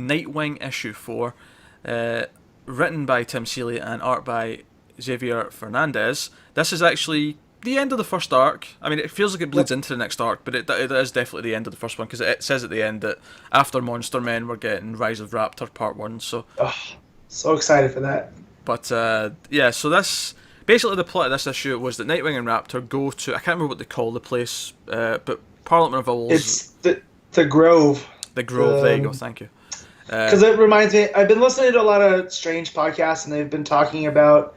Nightwing issue 4, written by Tim Seeley and art by Xavier Fernandez. This is actually the end of the first arc. I mean, it feels like it bleeds into the next arc, but it is definitely the end of the first one, because it says at the end that after Monster Men, we're getting Rise of Raptor Part 1. So, so excited for that. But, yeah, so this... Basically, the plot of this issue was that Nightwing and Raptor go to... I can't remember what they call the place, but Parliament of Owls... It's the Grove. The Grove, there you go, thank you. Because it reminds me... I've been listening to a lot of Strange podcasts, and they've been talking about...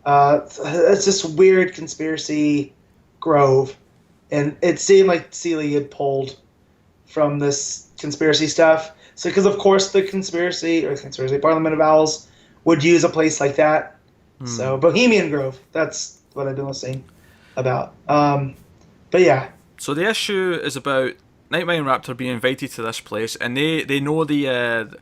it's this weird conspiracy grove. And it seemed like Seeley had pulled from this conspiracy stuff. So, because, of course, the Parliament of Owls would use a place like that. So Bohemian Grove, that's what I've been listening about. But yeah. So the issue is about Nightwing and Raptor being invited to this place, and they know the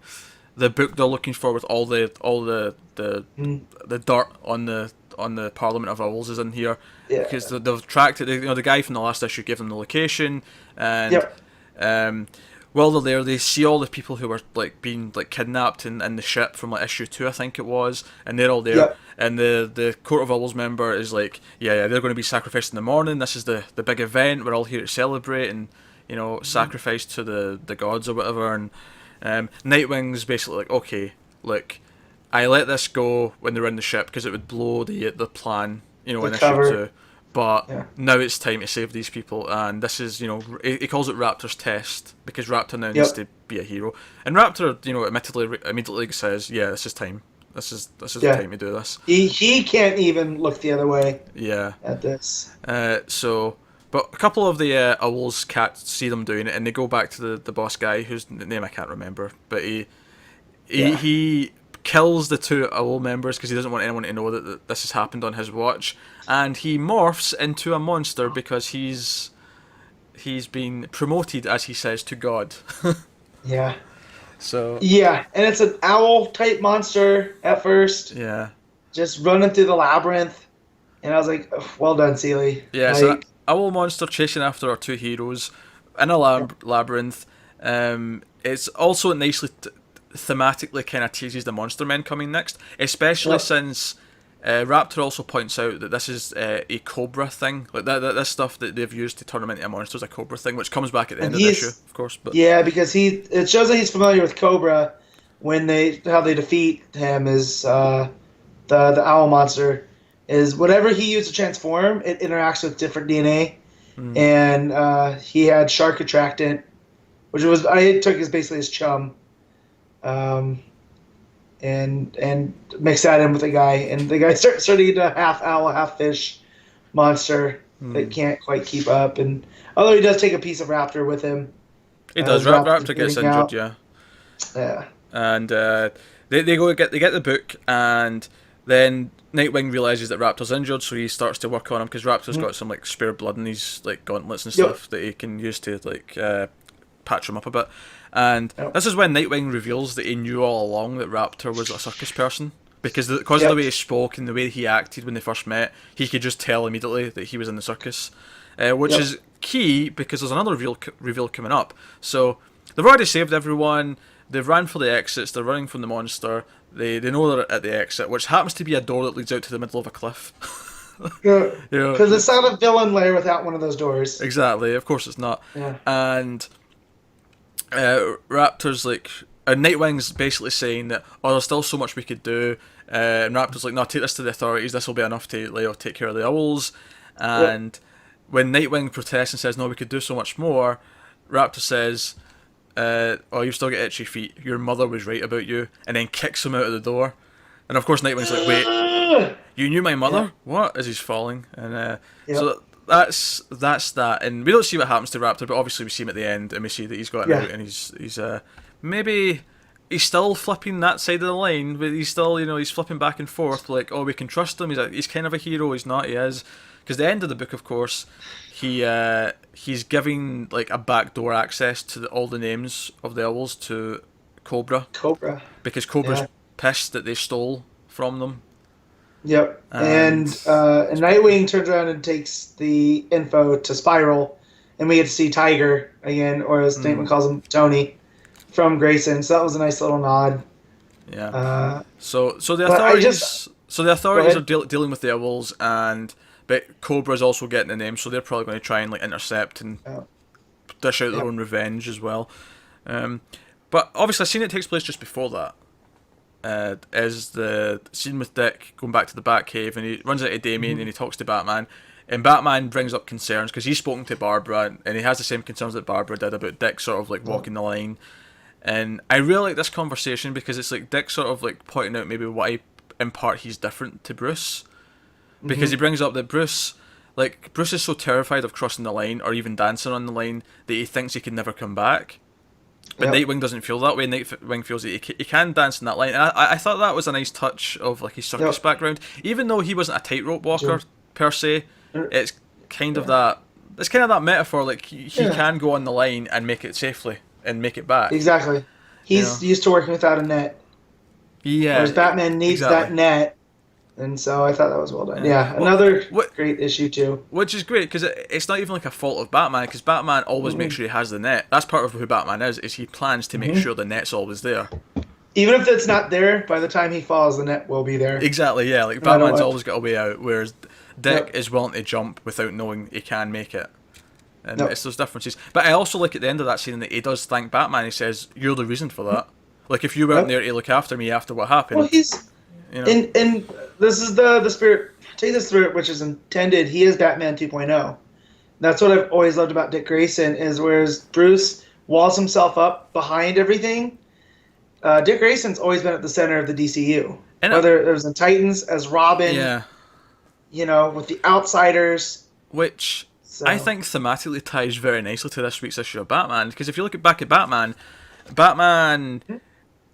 book they're looking for with all the dirt on the Parliament of Owls is in here, because they've tracked it. The guy from the last issue gave them the location, and while they're there, they see all the people who were being kidnapped in the ship from issue 2, I think it was, and they're all there. Yep. And the Court of Owls member is they're going to be sacrificed in the morning. This is the big event. We're all here to celebrate and sacrifice to the gods or whatever. And Nightwing's basically okay, look, I let this go when they were in the ship because it would blow the plan, in issue 2. But now it's time to save these people, and this is, he calls it Raptor's test, because Raptor now needs to be a hero. And Raptor, admittedly, immediately says, yeah, this is time. This is the time to do this. He can't even look the other way. Yeah. At this. But a couple of the Owls cats see them doing it, and they go back to the boss guy, whose name I can't remember, but he kills the 2 Owl members because he doesn't want anyone to know that this has happened on his watch, and he morphs into a monster because he's been promoted, as he says, to God. Yeah. So. Yeah, and it's an owl type monster at first. Yeah. Just running through the labyrinth, and I was like, oh, "Well done, Seeley." Yeah, so that owl monster chasing after our 2 heroes in a labyrinth. It's also nicely. Thematically kind of teases the Monster Men coming next, especially since Raptor also points out that this is a Cobra thing, this stuff that they've used to turn him into a monster is a Cobra thing, which comes back at the end of the issue, of course. But because it shows that he's familiar with Cobra when how they defeat him is the owl monster is whatever he used to transform, it interacts with different DNA, and he had shark attractant, which I took as basically his chum. And mix that in with the guy, and the guy started to eat a half owl, half fish monster that can't quite keep up. And although he does take a piece of Raptor with him, he does. Raptor gets injured, out. Yeah. And they get the book, and then Nightwing realizes that Raptor's injured, so he starts to work on him because Raptor's got some spare blood in his gauntlets and stuff that he can use to patch him up a bit. And this is when Nightwing reveals that he knew all along that Raptor was a circus person, because of the way he spoke and the way he acted when they first met, he could just tell immediately that he was in the circus, which is key because there's another reveal coming up. So they've already saved everyone, they've ran for the exits, they're running from the monster, they know they're at the exit, which happens to be a door that leads out to the middle of a cliff. Because it's not a villain lair without one of those doors. Exactly, of course it's not. Yeah. And Raptor's Nightwing's basically saying that, there's still so much we could do, and Raptor's no, take this to the authorities, this will be enough to take care of the owls. And when Nightwing protests and says, no, we could do so much more, Raptor says, you still get itchy feet, your mother was right about you, and then kicks him out of the door. And of course Nightwing's wait, you knew my mother? Yeah. What? As he's falling. And so that's that, and we don't see what happens to Raptor, but obviously we see him at the end, and we see that he's gotten out, and he's maybe he's still flipping that side of the line, but he's still he's flipping back and forth, we can trust him. He's kind of a hero. He's not. He is, because the end of the book, of course, he's giving a backdoor access to all the names of the owls to Cobra, because Cobra's pissed that they stole from them. Yep, and Nightwing turns around and takes the info to Spiral, and we get to see Tiger again, or as Nightwing calls him, Tony. from Grayson, so that was a nice little nod. Yeah. So the But authorities are dealing with the owls, but Cobra's also getting the name, so they're probably going to try and like intercept and dish out their own revenge as well. But obviously, a scene that takes place just before that is the scene with Dick going back to the Batcave, and he runs into Damien and he talks to Batman. And Batman brings up concerns because he's spoken to Barbara, and he has the same concerns that Barbara did about Dick sort of like walking the line. And I really like this conversation because it's like Dick sort of like pointing out maybe why in part he's different to Bruce, because he brings up that Bruce is so terrified of crossing the line or even dancing on the line that he thinks he can never come back. But Nightwing doesn't feel that way. Nightwing feels that he can dance in that line. And I thought that was a nice touch of like his circus background. Even though he wasn't a tightrope walker per se, it's kind of that. It's kind of that metaphor. Like he can go on the line and make it safely and make it back. Exactly. He's used to working without a net. Yeah. Whereas Batman needs that net. And so I thought that was well done. Yeah, another great issue too. Which is great because it's not even like a fault of Batman, because Batman always makes sure he has the net. That's part of who Batman is he plans to make sure the net's always there. Even if it's not there, by the time he falls, the net will be there. Exactly, yeah. Like Batman's always got a way out, whereas Dick is willing to jump without knowing he can make it. And it's those differences. But I also like at the end of that scene that he does thank Batman. He says, "You're the reason for that. Like if you weren't there to look after me after what happened." Well, he's and this is the spirit. Take the spirit which is intended. He is Batman 2.0. That's what I've always loved about Dick Grayson is whereas Bruce walls himself up behind everything. Dick Grayson's always been at the center of the DCU. And whether it was in Titans as Robin, with the Outsiders, which I think thematically ties very nicely to this week's issue of Batman. Because if you look back at Batman.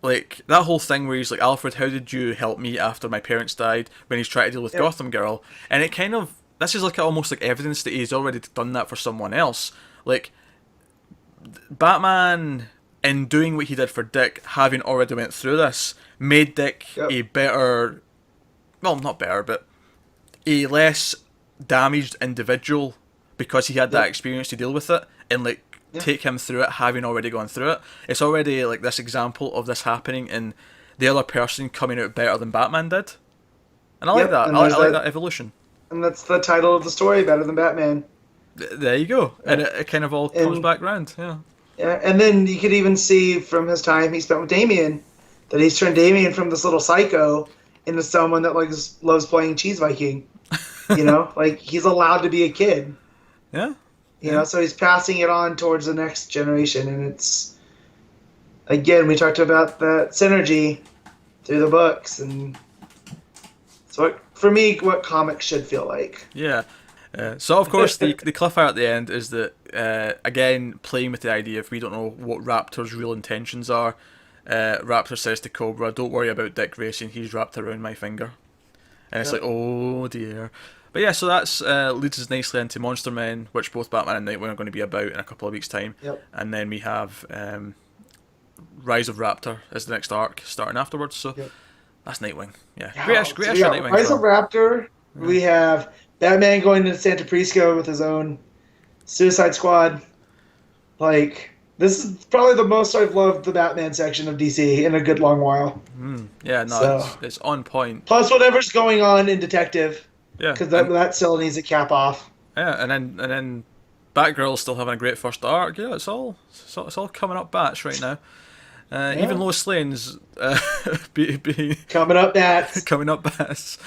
Like, that whole thing where he's like, Alfred, how did you help me after my parents died, when he's trying to deal with Gotham Girl? And it kind of, this is like almost like evidence that he's already done that for someone else. Like, Batman, in doing what he did for Dick, having already went through this, made Dick a better, well, not better, but a less damaged individual because he had that experience to deal with it, and like, take him through it, having already gone through it. It's already like this example of this happening and the other person coming out better than Batman did. And I like that. I like that evolution. And that's the title of the story, Better Than Batman. There you go. And it kind of all comes back round, Yeah, and then you could even see from his time he spent with Damien that he's turned Damien from this little psycho into someone that like loves playing Cheese Viking. Like he's allowed to be a kid. Yeah. So he's passing it on towards the next generation, and it's, again, we talked about that synergy through the books, and so for me, what comics should feel like. Yeah. So, of course, the cliffhanger at the end is that, again, playing with the idea if we don't know what Raptor's real intentions are, Raptor says to Cobra, "Don't worry about Dick Grayson, he's wrapped around my finger." And it's like, oh dear. But yeah, so that's leads us nicely into Monster Men, which both Batman and Nightwing are going to be about in a couple of weeks' time. And then we have Rise of Raptor as the next arc starting afterwards. So that's Nightwing. Yeah, great issue Nightwing. Rise of Raptor. We have Batman going to Santa Prisco with his own Suicide Squad. Like, this is probably the most I've loved the Batman section of DC in a good long while. It's on point. Plus whatever's going on in Detective. Yeah, because that still needs a cap off. Yeah, and then Batgirl's still having a great first arc. Yeah, it's all coming up batch right now. Even Lois Lane's coming up bats. Coming up bats.